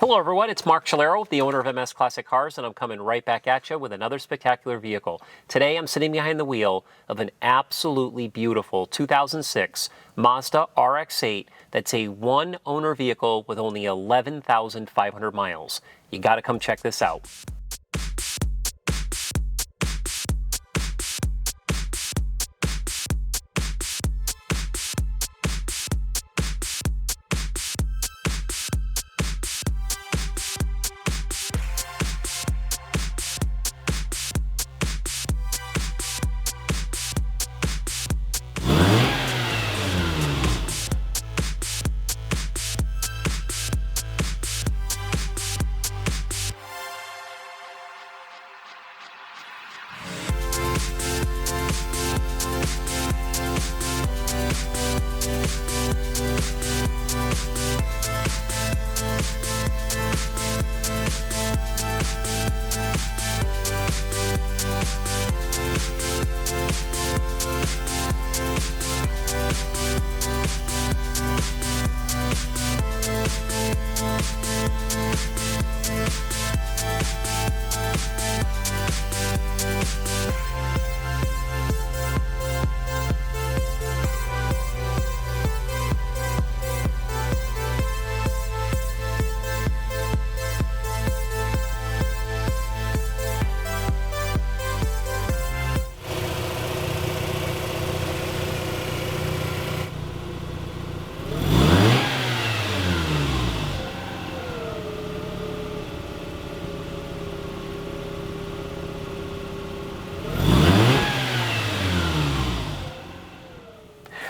Hello everyone, it's Mark Chalero, the owner of MS Classic Cars, and I'm coming right back at you with another spectacular vehicle. Today I'm sitting behind the wheel of an absolutely beautiful 2006 Mazda RX-8 that's a one-owner vehicle with only 11,500 miles. You gotta come check this out.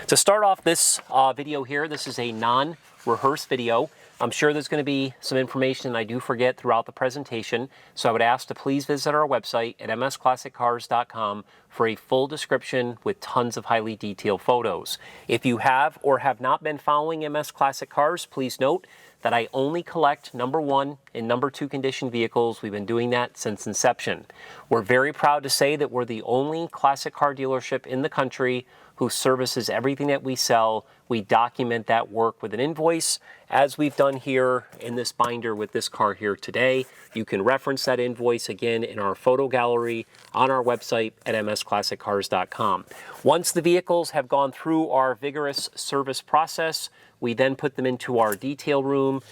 To start off this video here, this is a non-rehearsed video. I'm sure there's going to be some information I do forget throughout the presentation, so I would ask to please visit our website at msclassiccars.com for a full description with tons of highly detailed photos. If you have or have not been following MS Classic Cars, please note that I only collect number 1 and number 2 condition vehicles. We've been doing that since inception. We're very proud to say that we're the only classic car dealership in the country who services everything that we sell. We document that work with an invoice, as we've done here in this binder with this car here today. You can reference that invoice again in our photo gallery on our website at msclassiccars.com. Once the vehicles have gone through our vigorous service process, we then put them into our detail room.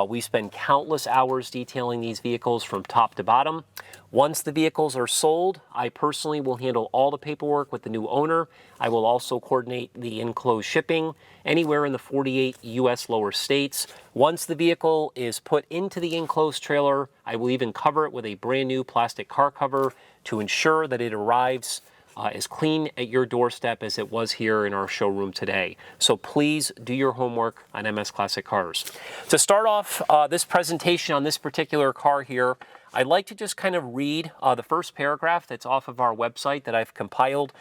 We spend countless hours detailing these vehicles from top to bottom. Once the vehicles are sold, I personally will handle all the paperwork with the new owner. I will also coordinate the enclosed shipping anywhere in the 48 U.S. lower states. Once the vehicle is put into the enclosed trailer, I will even cover it with a brand new plastic car cover to ensure that it arrives as clean at your doorstep as it was here in our showroom today. So please do your homework on MS Classic Cars. To start off this presentation on this particular car here, I'd like to just kind of read the first paragraph that's off of our website that I've compiled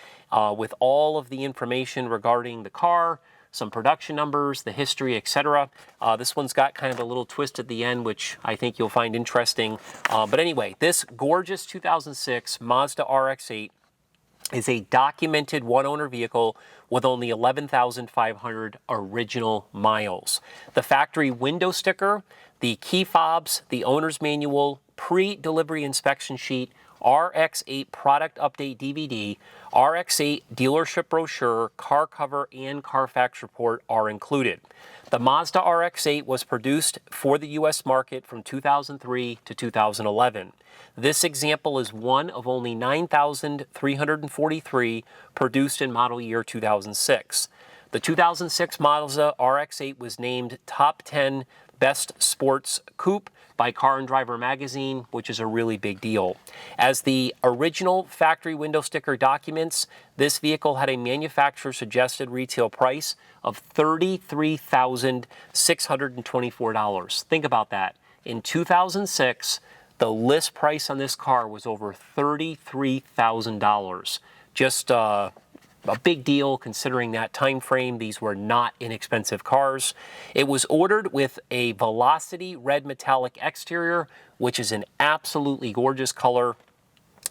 with all of the information regarding the car, some production numbers, the history, etc. This one's got kind of a little twist at the end, which I think you'll find interesting. But anyway, this gorgeous 2006 Mazda RX-8 is a documented one-owner vehicle with only 11,500 original miles. The factory window sticker, the key fobs, the owner's manual, pre-delivery inspection sheet, RX-8 product update DVD, RX-8 dealership brochure, car cover, and Car Fax report are included. The Mazda RX-8 was produced for the U.S. market from 2003 to 2011. This example is one of only 9,343 produced in model year 2006. The 2006 Mazda RX-8 was named Top 10 Best Sports Coupe by Car and Driver magazine, which is a really big deal. As the original factory window sticker documents, this vehicle had a manufacturer suggested retail price of $33,624. Think about that. In 2006, the list price on this car was over $33,000. Just a big deal considering that time frame. These were not inexpensive cars. It was ordered with a Velocity red metallic exterior, which is an absolutely gorgeous color,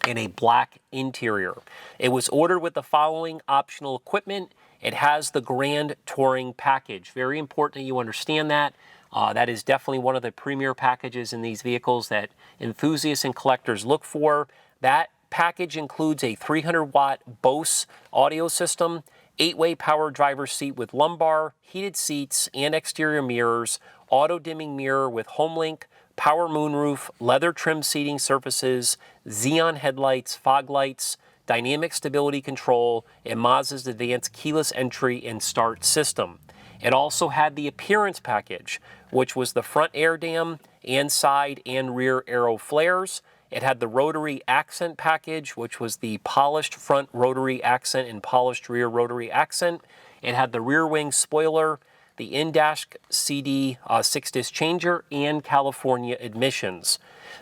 and a black interior. It was ordered with the following optional equipment. It has the Grand Touring package. Very important that you understand that. That is definitely one of the premier packages in these vehicles that enthusiasts and collectors look for. That package includes a 300-watt Bose audio system, 8-way power driver's seat with lumbar, heated seats and exterior mirrors, auto-dimming mirror with HomeLink, power moonroof, leather trim seating surfaces, xenon headlights, fog lights, dynamic stability control, and Mazda's advanced keyless entry and start system. It also had the appearance package, which was the front air dam and side and rear aero flares. It had the rotary accent package, which was the polished front rotary accent and polished rear rotary accent. It had the rear wing spoiler, the in-dash CD 6-disc changer, and California admissions.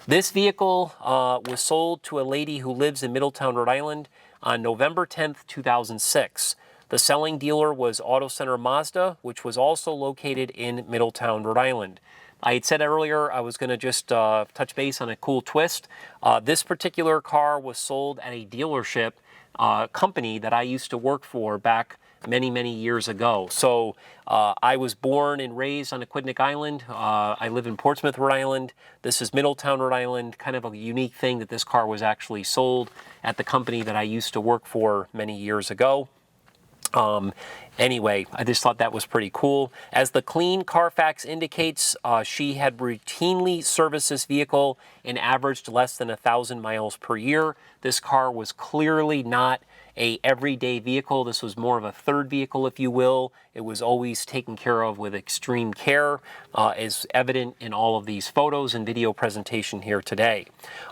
This vehicle was sold to a lady who lives in Middletown, Rhode Island on November 10th, 2006. The selling dealer was Autocenter Mazda, which was also located in Middletown, Rhode Island. I had said earlier I was going to just touch base on a cool twist. This particular car was sold at a dealership company that I used to work for back many years ago. So I was born and raised on Aquidneck Island. I live in Portsmouth, Rhode Island. This is Middletown, Rhode Island. Kind of a unique thing that this car was actually sold at the company that I used to work for many years ago. Anyway, I just thought that was pretty cool. As the clean Car Fax indicates, she had routinely serviced this vehicle and averaged less than 1,000 miles per year. This car was clearly not a everyday vehicle. This was more of a third vehicle, if you will. It was always taken care of with extreme care, as evident in all of these photos and video presentation here today.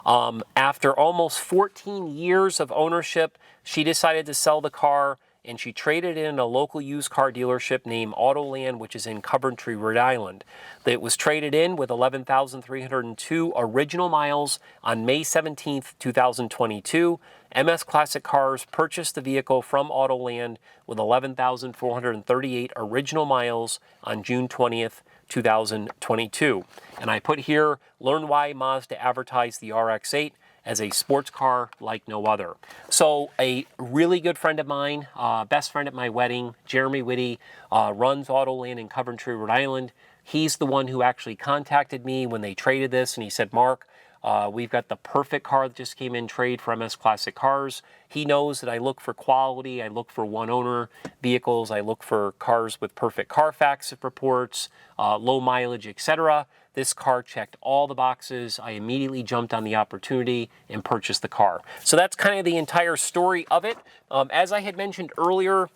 After almost 14 years of ownership, she decided to sell the car, and she traded in a local used car dealership named Autoland, which is in Coventry, Rhode Island. It was traded in with 11,302 original miles on May 17th, 2022. MS Classic Cars purchased the vehicle from Autoland with 11,438 original miles on June 20th, 2022. And I put here, learn why Mazda advertised the RX-8 as a sports car like no other. So a really good friend of mine, best friend at my wedding, Jeremy Whitty, runs Autoland in Coventry, Rhode Island. He's the one who actually contacted me when they traded this, and he said, Mark, we've got the perfect car that just came in trade for MS Classic Cars. He knows that I look for quality, I look for one-owner vehicles, I look for cars with perfect Car Fax reports, low mileage, etc. This car checked all the boxes. I immediately jumped on the opportunity and purchased the car. So that's kind of the entire story of it. As I had mentioned earlier,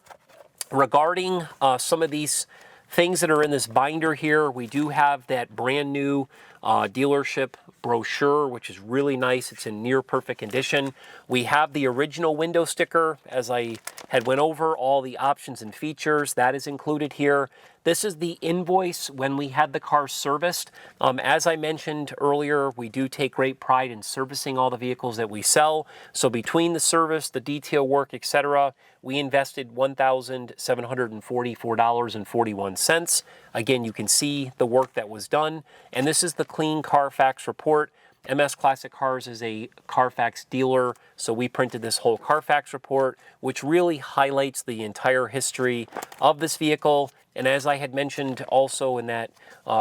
regarding some of these things that are in this binder here, we do have that brand new dealership brochure, which is really nice. It's in near perfect condition. We have the original window sticker, as I had went over all the options and features. That is included here. This is the invoice when we had the car serviced. As I mentioned earlier, we do take great pride in servicing all the vehicles that we sell. So between the service, the detail work, etc., we invested $1,744.41. Again, you can see the work that was done. And this is the clean Car Fax report. MS Classic Cars is a Car Fax dealer, so we printed this whole Car Fax report, which really highlights the entire history of this vehicle. And as I had mentioned also in that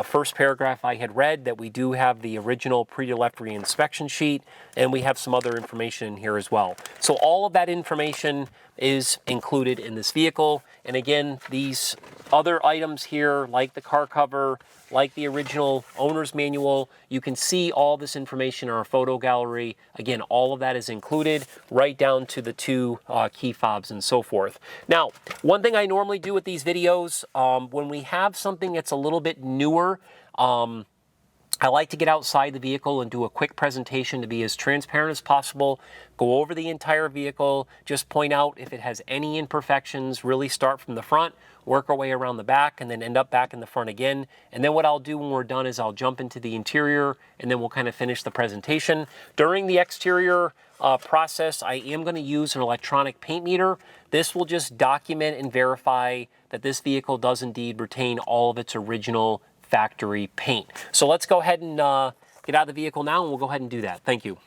first paragraph I had read, that we do have the original pre-delivery inspection sheet, and we have some other information in here as well. So all of that information is included in this vehicle. And again, these other items here, like the car cover, like the original owner's manual, you can see all this information in our photo gallery. Again, all of that is included, right down to the two key fobs and so forth. Now, one thing I normally do with these videos, when we have something that's a little bit newer, I like to get outside the vehicle and do a quick presentation to be as transparent as possible, go over the entire vehicle, just point out if it has any imperfections, really start from the front, work our way around the back, and then end up back in the front again. And then what I'll do when we're done is I'll jump into the interior, and then we'll kind of finish the presentation. During the exterior process, I am going to use an electronic paint meter. This will just document and verify that this vehicle does indeed retain all of its original factory paint. So let's go ahead and get out of the vehicle now, and we'll go ahead and do that. Thank you.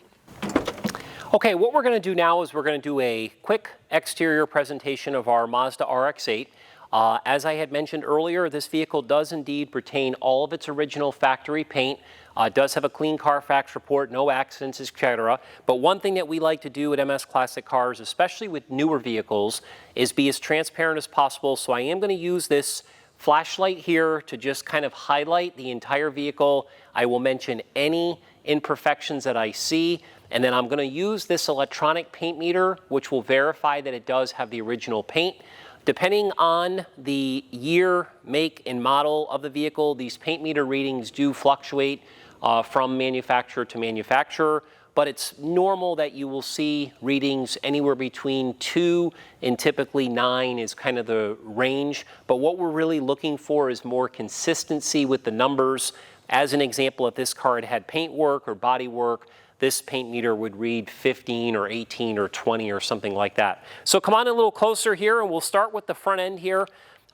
Okay, what we're going to do now is we're going to do a quick exterior presentation of our Mazda RX-8. As I had mentioned earlier, this vehicle does indeed retain all of its original factory paint. It does have a clean Car Fax report, no accidents, etc. But one thing that we like to do at MS Classic Cars, especially with newer vehicles, is be as transparent as possible. So I am going to use this flashlight here to just kind of highlight the entire vehicle. I will mention any imperfections that I see, and then I'm going to use this electronic paint meter, which will verify that it does have the original paint. Depending on the year, make, and model of the vehicle, these paint meter readings do fluctuate from manufacturer to manufacturer, but it's normal that you will see readings anywhere between 2 and typically 9 is kind of the range. But what we're really looking for is more consistency with the numbers. As an example, if this car had paint work or body work, this paint meter would read 15 or 18 or 20 or something like that. So come on a little closer here, and we'll start with the front end here.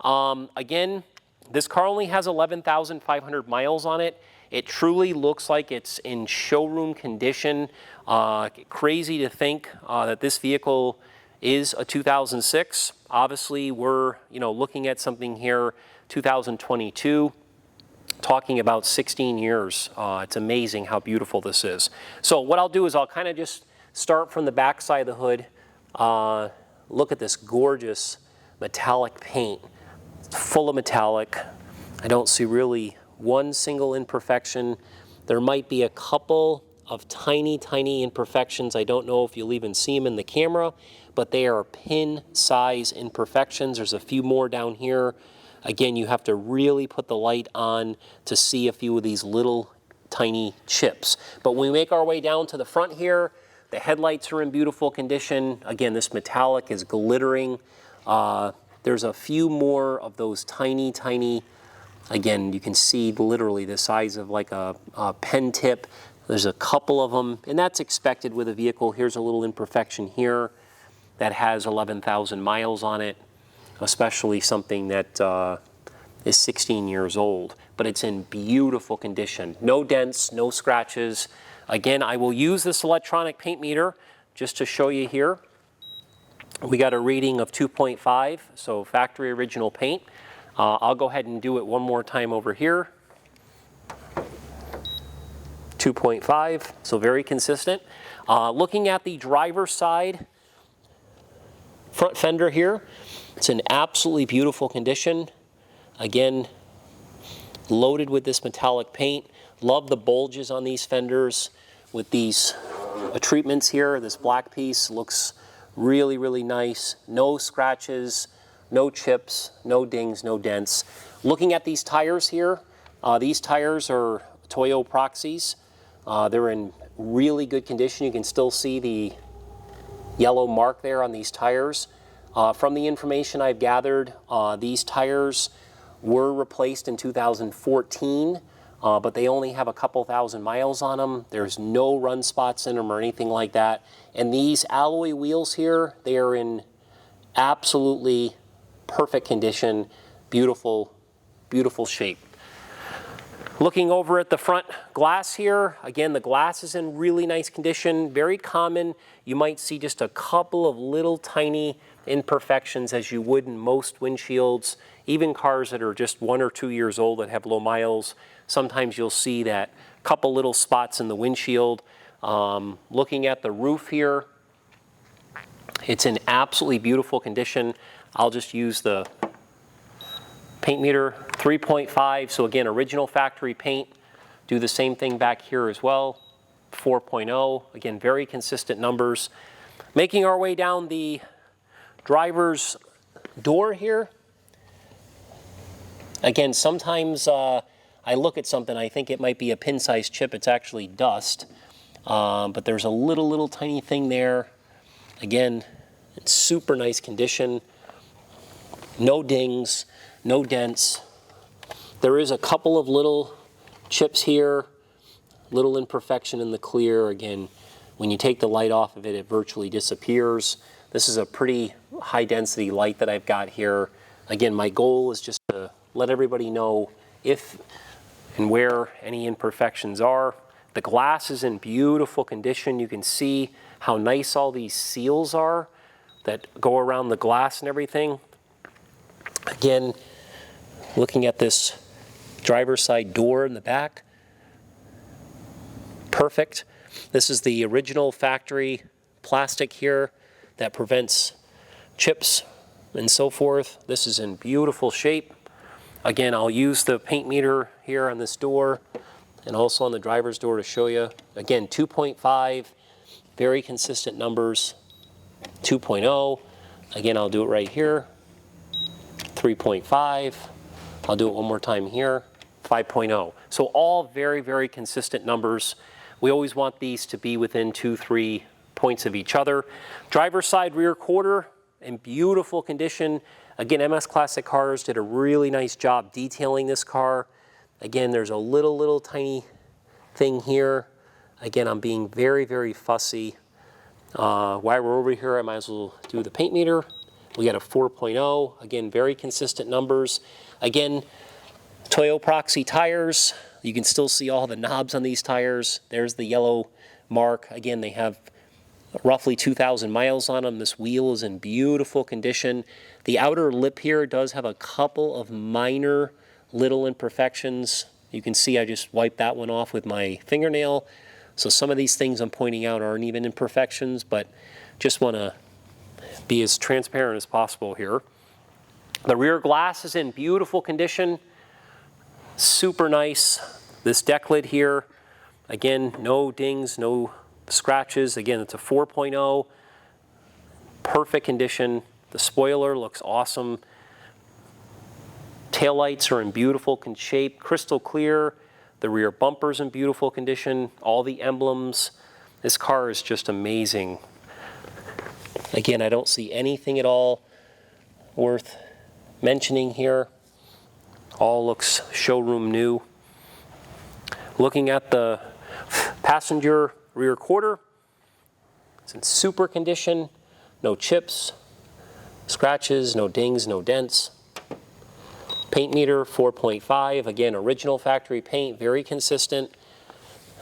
Again, this car only has 11,500 miles on it. It truly looks like it's in showroom condition. Crazy to think that this vehicle is a 2006. Obviously, we're looking at something here, 2022. Talking about 16 years. It's amazing how beautiful this is. So what I'll do is I'll kind of just start from the back side of the hood. Look at this gorgeous metallic paint. It's full of metallic. I don't see really one single imperfection. There might be a couple of tiny, tiny imperfections. I don't know if you'll even see them in the camera, but they are pin size imperfections. There's a few more down here. Again, you have to really put the light on to see a few of these little tiny chips. But when we make our way down to the front here, the headlights are in beautiful condition. Again, this metallic is glittering. There's a few more of those tiny, tiny, again, you can see literally the size of like a pen tip. There's a couple of them, and that's expected with a vehicle. Here's a little imperfection here that has 11,000 miles on it. Especially something that is 16 years old, but it's in beautiful condition. No dents, no scratches. Again, I will use this electronic paint meter just to show you here. We got a reading of 2.5, so factory original paint. I'll go ahead and do it one more time over here. 2.5, so very consistent. Looking at the driver's side front fender here, it's in absolutely beautiful condition. Again, loaded with this metallic paint. Love the bulges on these fenders with these treatments here. This black piece looks really, really nice. No scratches, no chips, no dings, no dents. Looking at these tires here, these tires are Toyo Proxies. They're in really good condition. You can still see the yellow mark there on these tires. From the information I've gathered, these tires were replaced in 2014, but they only have a couple thousand miles on them. There's no run spots in them or anything like that. And these alloy wheels here, they are in absolutely perfect condition, beautiful, beautiful shape. Looking over at the front glass here, again, the glass is in really nice condition, very common. You might see just a couple of little tiny imperfections as you would in most windshields. Even cars that are just 1 or 2 years old that have low miles, sometimes you'll see that couple little spots in the windshield. Looking at the roof here, it's in absolutely beautiful condition. I'll just use the paint meter, 3.5, so again, original factory paint. Do the same thing back here as well, 4.0, again, very consistent numbers. Making our way down the driver's door here. Again, sometimes I look at something, I think it might be a pin-sized chip, it's actually dust. But there's a little tiny thing there. Again, it's super nice condition. No dings, no dents. There is a couple of little chips here, little imperfection in the clear. Again, when you take the light off of it, it virtually disappears. This is a pretty high density light that I've got here. Again, my goal is just to let everybody know if and where any imperfections are. The glass is in beautiful condition. You can see how nice all these seals are that go around the glass and everything. Again, looking at this driver's side door in the back, perfect. This is the original factory plastic here that prevents chips and so forth. This is in beautiful shape. Again, I'll use the paint meter here on this door and also on the driver's door to show you. Again, 2.5, very consistent numbers. 2.0, again, I'll do it right here. 3.5, I'll do it one more time here. 5.0. So all very, very consistent numbers. We always want these to be within 2-3 points of each other. Driver's side rear quarter in beautiful condition. Again, MS Classic Cars did a really nice job detailing this car. Again, there's a little tiny thing here. Again, I'm being very, very fussy. While we're over here, I might as well do the paint meter. We got a 4.0. Again, very consistent numbers. Again, Toyo Proxy tires. You can still see all the knobs on these tires. There's the yellow mark. Again, they have roughly 2,000 miles on them. This wheel is in beautiful condition. The outer lip here does have a couple of minor little imperfections. You can see I just wiped that one off with my fingernail. So some of these things I'm pointing out aren't even imperfections, but just want to be as transparent as possible here. The rear glass is in beautiful condition. Super nice. This deck lid here, again, no dings, no scratches. Again, it's a 4.0. Perfect condition. The spoiler looks awesome. Taillights are in beautiful shape, crystal clear. The rear bumper's in beautiful condition. All the emblems. This car is just amazing. Again, I don't see anything at all worth mentioning here. All looks showroom new. Looking at the passenger rear quarter, it's in super condition. No chips, scratches, no dings, no dents. Paint meter, 4.5. Again, original factory paint, very consistent.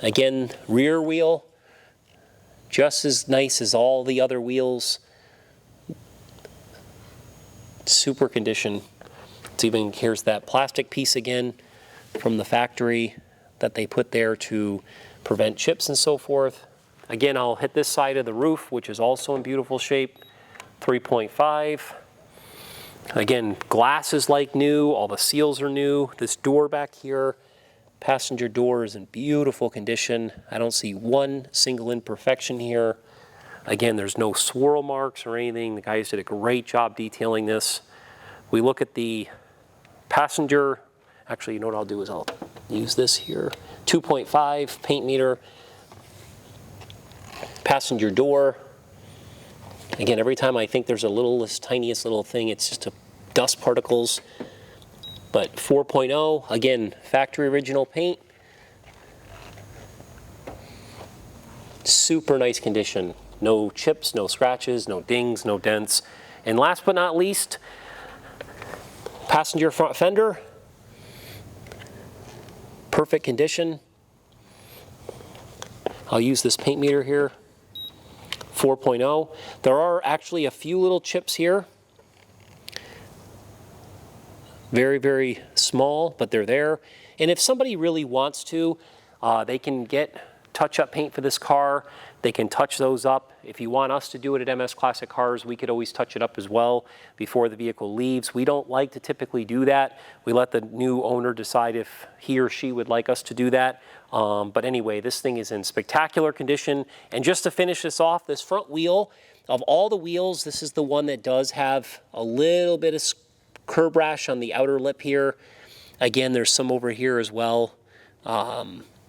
Again, rear wheel, just as nice as all the other wheels. Super condition. It's even, here's that plastic piece again from the factory that they put there to prevent chips and so forth. Again, I'll hit this side of the roof, which is also in beautiful shape. 3.5. Again, glass is like new. All the seals are new. This door back here, passenger door, is in beautiful condition. I don't see one single imperfection here. Again, there's no swirl marks or anything. The guys did a great job detailing this. We look at the passenger. Actually, you know what I'll do is I'll use this here. 2.5 paint meter. Passenger door. Again, every time I think there's this tiniest little thing, it's just dust particles. But 4.0, again, factory original paint. Super nice condition. No chips, no scratches, no dings, no dents. And last but not least, passenger front fender. Perfect condition. I'll use this paint meter here. 4.0. There are actually a few little chips here. Very, very small, but they're there. And if somebody really wants to, they can get touch-up paint for this car. They can touch those up. If you want us to do it at MS Classic Cars, we could always touch it up as well before the vehicle leaves. We don't like to typically do that. We let the new owner decide if he or she would like us to do that. But anyway, this thing is in spectacular condition. And just to finish this off, this front wheel, of all the wheels, this is the one that does have a little bit of curb rash on the outer lip here. Again, there's some over here as well.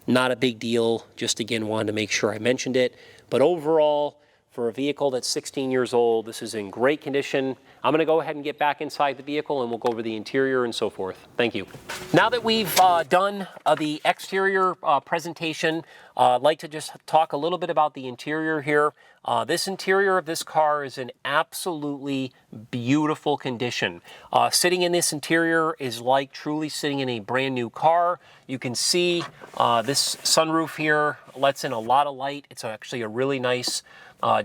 Not a big deal, just again wanted to make sure I mentioned it. But overall, for a vehicle that's 16 years old, this is in great condition. I'm gonna go ahead and get back inside the vehicle and we'll go over the interior and so forth. Thank you. Now that we've done the exterior presentation, I'd like to just talk a little bit about the interior here. This interior of this car is in absolutely beautiful condition. Sitting in this interior is like truly sitting in a brand new car. You can see this sunroof here lets in a lot of light. It's actually a really nice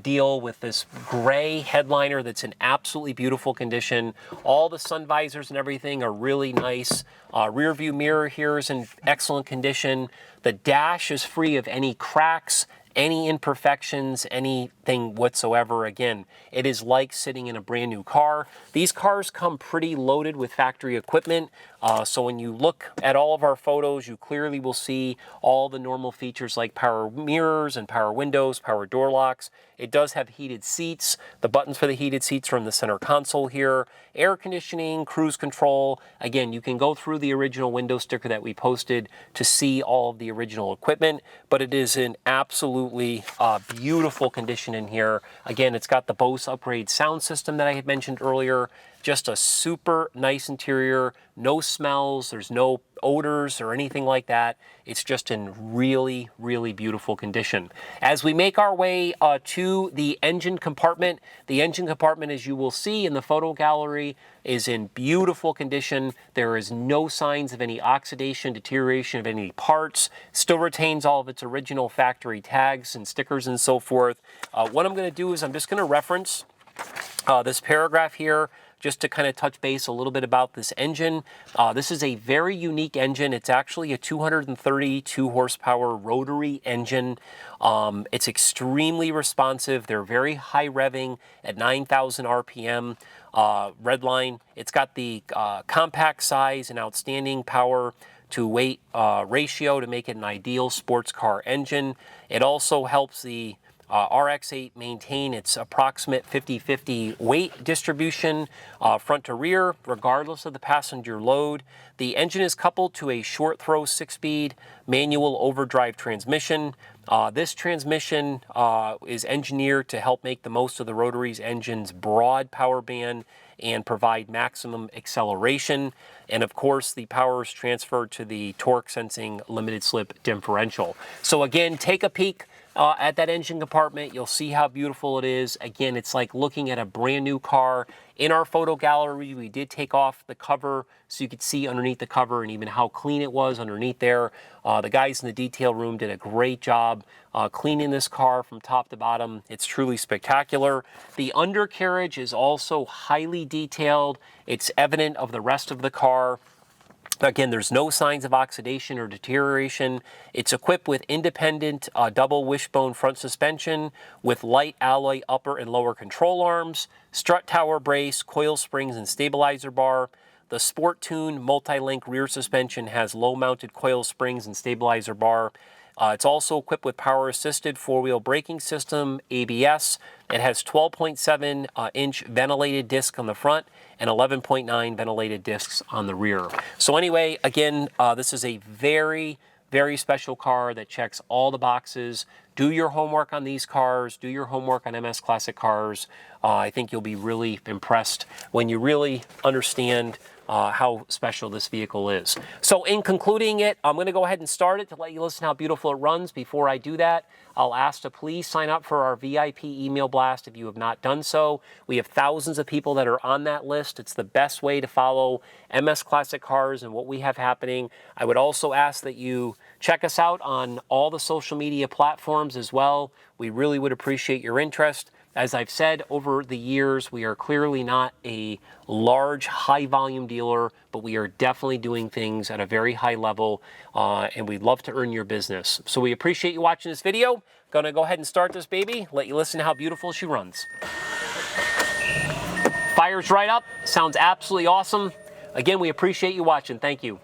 deal with this gray headliner that's in absolutely beautiful condition. All the sun visors and everything are really nice. Rear view mirror here is in excellent condition. The dash is free of any cracks, any imperfections, anything whatsoever. Again, it is like sitting in a brand new car. These cars come pretty loaded with factory equipment. So when you look at all of our photos, you clearly will see all the normal features like power mirrors and power windows, power door locks. It does have heated seats. The buttons for the heated seats are in the center console here. Air conditioning, cruise control. Again, you can go through the original window sticker that we posted to see all of the original equipment, but it is in absolutely beautiful condition in here. Again, it's got the Bose upgrade sound system that I had mentioned earlier. Just a super nice interior, no smells, there's no odors or anything like that. It's just in really, really beautiful condition. As we make our way to the engine compartment, as you will see in the photo gallery, is in beautiful condition. There is no signs of any oxidation, deterioration of any parts. Still retains all of its original factory tags and stickers and so forth. What I'm going to do is I'm just going to reference this paragraph here, just to kind of touch base a little bit about this engine. This is a very unique engine. It's actually a 232 horsepower rotary engine. It's extremely responsive. They're very high revving at 9,000 RPM. Redline. It's got the compact size and outstanding power to weight ratio to make it an ideal sports car engine. It also helps the RX8 maintain its approximate 50-50 weight distribution front to rear, regardless of the passenger load. The engine is coupled to a short throw 6-speed manual overdrive transmission. This transmission is engineered to help make the most of the Rotary's engine's broad power band and provide maximum acceleration. And of course, the power is transferred to the torque sensing limited slip differential. So again, take a peek at that engine compartment. You'll see how beautiful it is. Again, it's like looking at a brand new car. In our photo gallery, we did take off the cover so you could see underneath the cover and even how clean it was underneath there. The guys in the detail room did a great job cleaning this car from top to bottom. It's truly spectacular. The undercarriage is also highly detailed. It's evident of the rest of the car. Again, there's no signs of oxidation or deterioration. It's equipped with independent double wishbone front suspension with light alloy upper and lower control arms, strut tower brace, coil springs, and stabilizer bar. The Sport Tune multi-link rear suspension has low-mounted coil springs and stabilizer bar. It's also equipped with power-assisted four-wheel braking system, ABS. It has 12.7-inch ventilated disc on the front and 11.9 ventilated discs on the rear. So anyway, again, this is a very, very special car that checks all the boxes. Do your homework on these cars. Do your homework on MS Classic cars. I think you'll be really impressed when you really understand how special this vehicle is. So in concluding it, I'm going to go ahead and start it to let you listen how beautiful it runs. Before I do that, I'll ask to please sign up for our VIP email blast if you have not done so. We have thousands of people that are on that list. It's the best way to follow MS Classic Cars and what we have happening. I would also ask that you check us out on all the social media platforms as well. We really would appreciate your interest. As I've said over the years, we are clearly not a large, high-volume dealer, but we are definitely doing things at a very high level, and we'd love to earn your business. So we appreciate you watching this video. Gonna go ahead and start this baby, let you listen to how beautiful she runs. Fires right up, sounds absolutely awesome. Again, we appreciate you watching. Thank you.